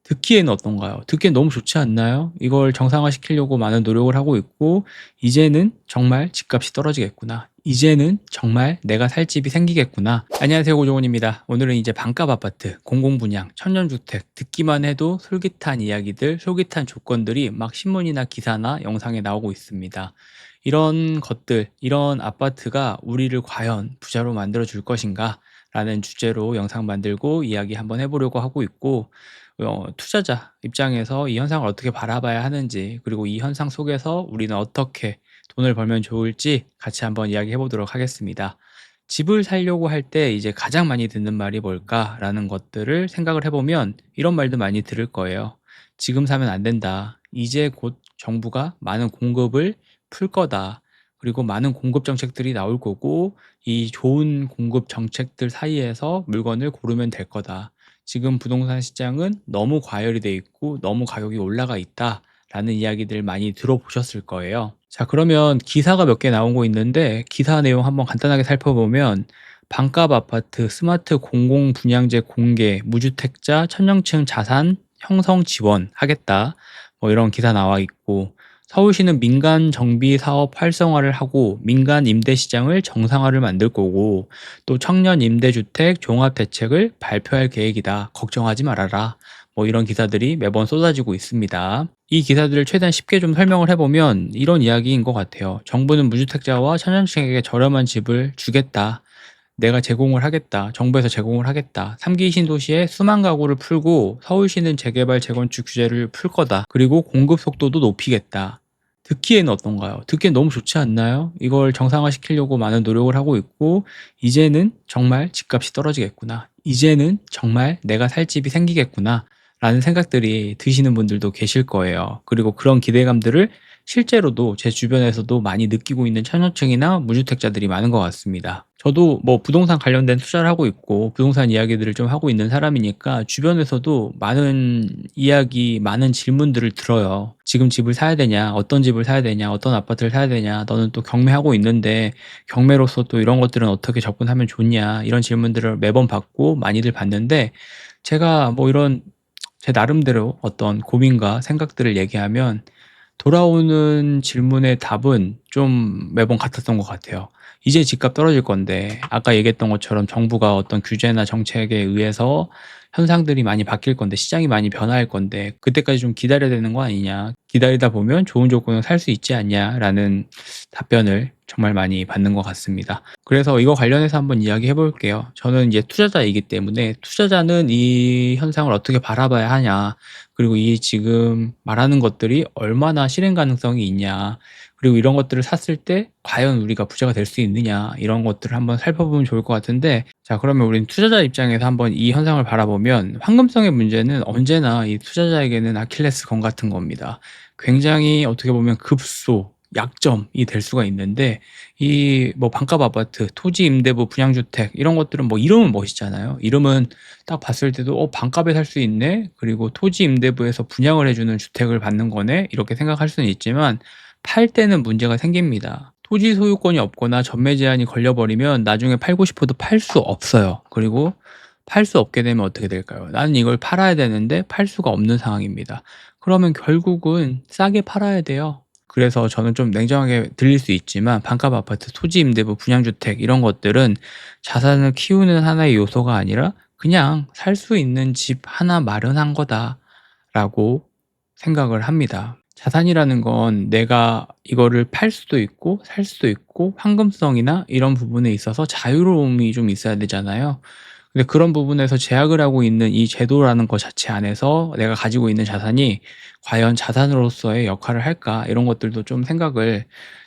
듣기에는 어떤가요? 듣기엔 너무 좋지 않나요? 이걸 정상화시키려고 많은 노력을 하고 있고, 이제는 정말 집값이 떨어지겠구나. 이제는 정말 내가 살 집이 생기겠구나. 안녕하세요, 고종훈입니다. 오늘은 이제 반값 아파트, 공공분양, 천연주택, 듣기만 해도 솔깃한 이야기들, 솔깃한 조건들이 막 신문이나 기사나 영상에 나오고 있습니다. 이런 것들, 이런 아파트가 우리를 과연 부자로 만들어 줄 것인가? 라는 주제로 영상 만들고 이야기 한번 해보려고 하고 있고, 투자자 입장에서 이 현상을 어떻게 바라봐야 하는지, 그리고 이 현상 속에서 우리는 어떻게 돈을 벌면 좋을지 같이 한번 이야기해 보도록 하겠습니다. 집을 사려고 할 때 이제 가장 많이 듣는 말이 뭘까라는 것들을 생각을 해보면 이런 말도 많이 들을 거예요. 지금 사면 안 된다. 이제 곧 정부가 많은 공급을 풀 거다. 그리고 많은 공급 정책들이 나올 거고, 이 좋은 공급 정책들 사이에서 물건을 고르면 될 거다. 지금 부동산 시장은 너무 과열이 돼 있고 너무 가격이 올라가 있다라는 이야기들 많이 들어보셨을 거예요. 자, 그러면 기사가 몇 개 나오고 있는데 기사 내용 한번 간단하게 살펴보면, 반값 아파트 스마트 공공 분양제 공개, 무주택자 천명층 자산 형성 지원하겠다, 뭐 이런 기사 나와 있고, 서울시는 민간 정비 사업 활성화를 하고 민간 임대 시장을 정상화를 만들 거고, 또 청년 임대주택 종합 대책을 발표할 계획이다. 걱정하지 말아라. 뭐 이런 기사들이 매번 쏟아지고 있습니다. 이 기사들을 최대한 쉽게 좀 설명을 해보면 이런 이야기인 것 같아요. 정부는 무주택자와 청년층에게 저렴한 집을 주겠다. 내가 제공을 하겠다. 정부에서 제공을 하겠다. 3기 신도시에 수만 가구를 풀고 서울시는 재개발 재건축 규제를 풀 거다. 그리고 공급 속도도 높이겠다. 듣기에는 어떤가요? 듣기엔 너무 좋지 않나요? 이걸 정상화시키려고 많은 노력을 하고 있고, 이제는 정말 집값이 떨어지겠구나. 이제는 정말 내가 살 집이 생기겠구나. 라는 생각들이 드시는 분들도 계실 거예요. 그리고 그런 기대감들을 실제로도 제 주변에서도 많이 느끼고 있는 청년층이나 무주택자들이 많은 것 같습니다. 저도 뭐 부동산 관련된 투자를 하고 있고 부동산 이야기들을 좀 하고 있는 사람이니까 주변에서도 많은 이야기, 많은 질문들을 들어요. 지금 집을 사야 되냐? 어떤 집을 사야 되냐? 어떤 아파트를 사야 되냐? 너는 또 경매하고 있는데 경매로서 또 이런 것들은 어떻게 접근하면 좋냐? 이런 질문들을 매번 받고 많이들 받는데, 제가 뭐 이런 제 나름대로 어떤 고민과 생각들을 얘기하면 돌아오는 질문의 답은 좀 매번 같았던 것 같아요. 이제 집값 떨어질 건데, 아까 얘기했던 것처럼 정부가 어떤 규제나 정책에 의해서 현상들이 많이 바뀔 건데, 시장이 많이 변화할 건데, 그때까지 좀 기다려야 되는 거 아니냐, 기다리다 보면 좋은 조건을 살 수 있지 않냐라는 답변을 정말 많이 받는 것 같습니다. 그래서 이거 관련해서 한번 이야기해 볼게요. 저는 이제 투자자이기 때문에 투자자는 이 현상을 어떻게 바라봐야 하냐, 그리고 이 지금 말하는 것들이 얼마나 실행 가능성이 있냐, 그리고 이런 것들을 샀을 때 과연 우리가 부자가 될 수 있느냐, 이런 것들을 한번 살펴보면 좋을 것 같은데, 자, 그러면 우린 투자자 입장에서 한번 이 현상을 바라보면 황금성의 문제는 언제나 이 투자자에게는 아킬레스건 같은 겁니다. 굉장히 어떻게 보면 급소, 약점이 될 수가 있는데, 이 뭐 반값 아파트, 토지 임대부 분양주택 이런 것들은 뭐 이름은 멋있잖아요. 이름은 딱 봤을 때도 반값에 살 수 있네, 그리고 토지 임대부에서 분양을 해주는 주택을 받는 거네, 이렇게 생각할 수는 있지만 팔 때는 문제가 생깁니다. 토지 소유권이 없거나 전매 제한이 걸려버리면 나중에 팔고 싶어도 팔 수 없어요. 그리고 팔 수 없게 되면 어떻게 될까요? 나는 이걸 팔아야 되는데 팔 수가 없는 상황입니다. 그러면 결국은 싸게 팔아야 돼요. 그래서 저는 좀 냉정하게 들릴 수 있지만 반값 아파트, 토지 임대부, 분양주택 이런 것들은 자산을 키우는 하나의 요소가 아니라 그냥 살 수 있는 집 하나 마련한 거다라고 생각을 합니다. 자산이라는 건 내가 이거를 팔 수도 있고 살 수도 있고 황금성이나 이런 부분에 있어서 자유로움이 좀 있어야 되잖아요. 근데 그런 부분에서 제약을 하고 있는 이 제도라는 것 자체 안에서 내가 가지고 있는 자산이 과연 자산으로서의 역할을 할까? 이런 것들도 좀 생각을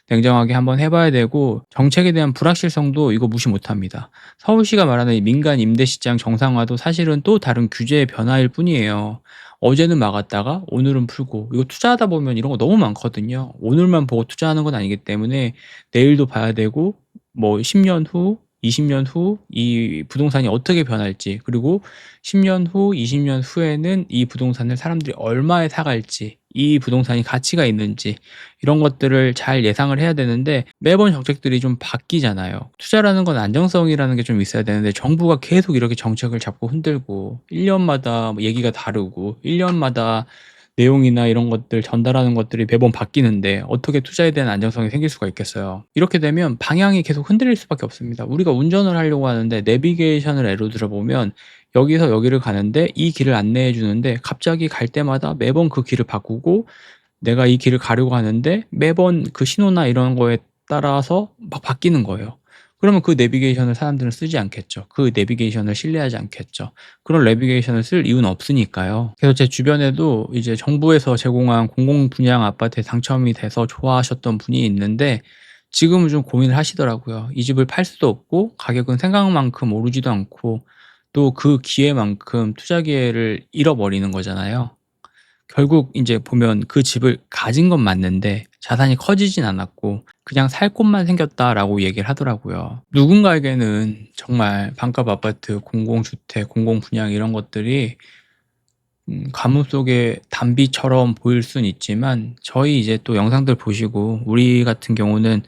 냉정하게 한번 해봐야 되고, 정책에 대한 불확실성도 이거 무시 못합니다. 서울시가 말하는 이 민간 임대시장 정상화도 사실은 또 다른 규제의 변화일 뿐이에요. 어제는 막았다가 오늘은 풀고, 이거 투자하다 보면 이런 거 너무 많거든요. 오늘만 보고 투자하는 건 아니기 때문에 내일도 봐야 되고, 뭐 10년 후, 20년 후 이 부동산이 어떻게 변할지, 그리고 10년 후, 20년 후에는 이 부동산을 사람들이 얼마에 사갈지, 이 부동산이 가치가 있는지, 이런 것들을 잘 예상을 해야 되는데 매번 정책들이 좀 바뀌잖아요. 투자라는 건 안정성이라는 게 좀 있어야 되는데 정부가 계속 이렇게 정책을 자꾸 흔들고 1년마다 뭐 얘기가 다르고 1년마다 내용이나 이런 것들 전달하는 것들이 매번 바뀌는데 어떻게 투자에 대한 안정성이 생길 수가 있겠어요. 이렇게 되면 방향이 계속 흔들릴 수밖에 없습니다. 우리가 운전을 하려고 하는데 내비게이션을 예로 들어보면 여기서 여기를 가는데 이 길을 안내해 주는데 갑자기 갈 때마다 매번 그 길을 바꾸고 내가 이 길을 가려고 하는데 매번 그 신호나 이런 거에 따라서 막 바뀌는 거예요. 그러면 그 내비게이션을 사람들은 쓰지 않겠죠. 그 내비게이션을 신뢰하지 않겠죠. 그런 내비게이션을 쓸 이유는 없으니까요. 그래서 제 주변에도 이제 정부에서 제공한 공공 분양 아파트에 당첨이 돼서 좋아하셨던 분이 있는데 지금은 좀 고민을 하시더라고요. 이 집을 팔 수도 없고 가격은 생각만큼 오르지도 않고 또 그 기회만큼 투자 기회를 잃어버리는 거잖아요. 결국 인제 보면 그 집을 가진 건 맞는데 자산이 커지진 않았고 그냥 "살 곳만 생겼다."라고 얘기를 하더라고요. 누군가에게는 정말 반값 아파트, 공공주택, 공공분양 이런 것들이 가뭄 속의 단비처럼 보일 순 있지만 저희 이제 또 영상들 보시고 우리 같은 경우는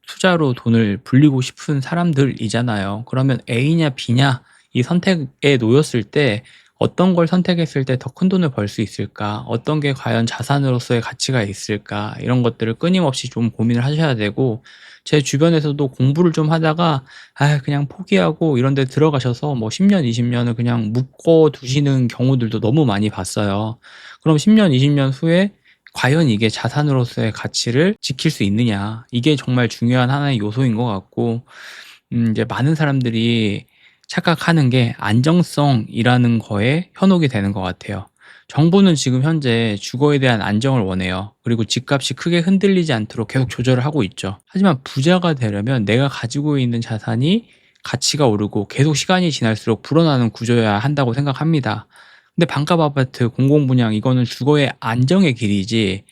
투자로 돈을 불리고 싶은 사람들이잖아요. 그러면 A냐 B냐 이 선택에 놓였을 때 어떤 걸 선택했을 때 더 큰 돈을 벌 수 있을까? 어떤 게 과연 자산으로서의 가치가 있을까? 이런 것들을 끊임없이 좀 고민을 하셔야 되고 제 주변에서도 공부를 좀 하다가 아 그냥 포기하고 이런 데 들어가셔서 뭐 10 년, 20 년을 그냥 묶어 두시는 경우들도 너무 많이 봤어요. 그럼 10 년, 20년 후에 과연 이게 자산으로서의 가치를 지킬 수 있느냐. 이게 정말 중요한 하나의 요소인 것 같고 이제 많은 사람들이 착각하는 게 안정성이라는 거에 현혹이 되는 것 같아요. 정부는 지금 현재 주거에 대한 안정을 원해요. 그리고 집값이 크게 흔들리지 않도록 계속 조절을 하고 있죠. 하지만 부자가 되려면 내가 가지고 있는 자산이 가치가 오르고 계속 시간이 지날수록 불어나는 구조여야 한다고 생각합니다. 근데 반값 아파트, 공공분양 이거는 주거의 안정의 길이지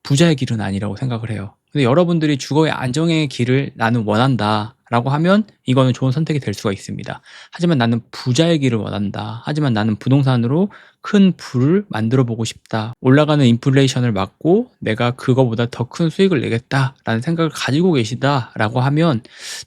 부자의 길은 아니라고 생각을 해요. 근데 여러분들이 주거의 안정의 길을 나는 원한다라고 하면 이거는 좋은 선택이 될 수가 있습니다. 하지만 나는 부자의 길을 원한다. 하지만 나는 부동산으로 큰 부를 만들어 보고 싶다. 올라가는 인플레이션을 막고 내가 그거보다 더 큰 수익을 내겠다라는 생각을 가지고 계시다라고 하면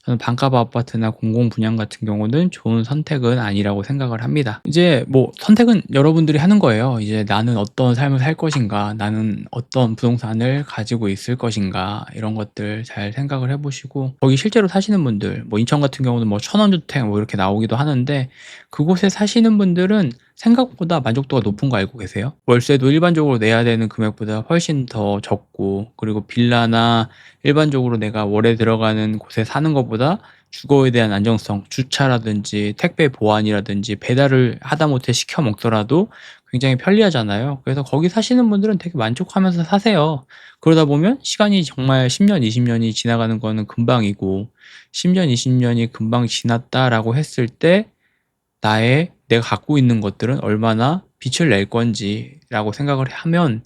저는 반값 아파트나 공공 분양 같은 경우는 좋은 선택은 아니라고 생각을 합니다. 이제 뭐 선택은 여러분들이 하는 거예요. 이제 나는 어떤 삶을 살 것인가, 나는 어떤 부동산을 가지고 있을 것인가 이런 것들 잘 생각을 해보시고 거기 실제로 사시는 분들, 뭐 인천 같은 경우는 뭐 천원주택 뭐 이렇게 나오기도 하는데 그곳에 사시는 분들은 생각보다 만족도가 높은 거 알고 계세요? 월세도 일반적으로 내야 되는 금액보다 훨씬 더 적고 그리고 빌라나 일반적으로 내가 월에 들어가는 곳에 사는 것보다 주거에 대한 안정성, 주차라든지 택배 보안이라든지 배달을 하다못해 시켜 먹더라도 굉장히 편리하잖아요. 그래서 거기 사시는 분들은 되게 만족하면서 사세요. 그러다 보면 시간이 정말 10 년, 20 년이 지나가는 거는 금방이고 10 년, 20 년이 금방 지났다라고 했을 때 나의 내가 갖고 있는 것들은 얼마나 빛을 낼 건지라고 생각을 하면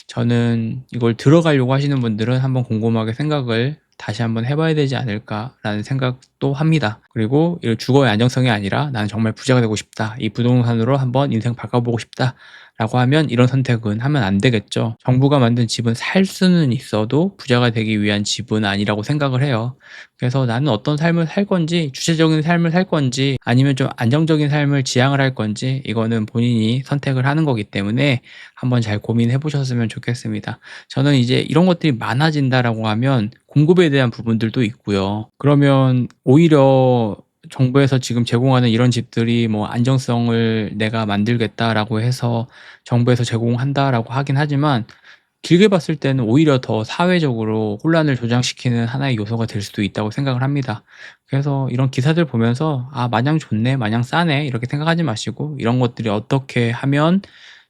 저는 이걸 들어가려고 하시는 분들은 한번 곰곰하게 생각을 다시 한번 해 봐야 되지 않을까라는 생각도 합니다. 그리고 이 주거의 안정성이 아니라 '나는 정말 부자가 되고 싶다. 이 부동산으로 한번 인생 바꿔보고 싶다.'라고 하면 이런 선택은 하면 안 되겠죠. 정부가 만든 집은 살 수는 있어도 부자가 되기 위한 집은 아니라고 생각을 해요. 그래서 나는 어떤 삶을 살 건지 주체적인 삶을 살 건지 아니면 좀 안정적인 삶을 지향을 할 건지 이거는 본인이 선택을 하는 거기 때문에 한번 잘 고민해 보셨으면 좋겠습니다. 저는 이제 이런 것들이 많아진다라고 하면 공급에 대한 부분들도 있고요. 그러면 오히려 정부에서 지금 제공하는 이런 집들이 뭐 "안정성을 내가 만들겠다."라고 해서 정부에서 제공한다라고 하긴 하지만 길게 봤을 때는 오히려 더 사회적으로 혼란을 조장시키는 하나의 요소가 될 수도 있다고 생각을 합니다. 그래서 이런 기사들 보면서 '아 마냥 좋네. 마냥 싸네.' 이렇게 생각하지 마시고 이런 것들이 어떻게 하면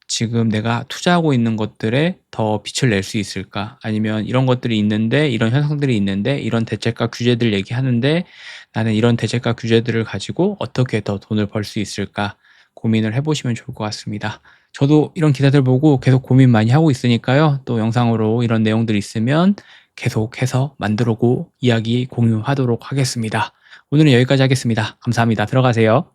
지금 내가 투자하고 있는 것들에 더 빛을 낼 수 있을까? 아니면 이런 것들이 있는데 이런 현상들이 있는데 이런 대책과 규제들 얘기하는데 나는 이런 대책과 규제들을 가지고 어떻게 더 돈을 벌 수 있을까? 고민을 해 보시면 좋을 것 같습니다. 저도 이런 기사들 보고 계속 고민 많이 하고 있으니까요. 또 영상으로 이런 내용들이 있으면 계속해서 만들어 고 이야기 공유하도록 하겠습니다. 오늘은 여기까지 하겠습니다. 감사합니다. 들어가세요.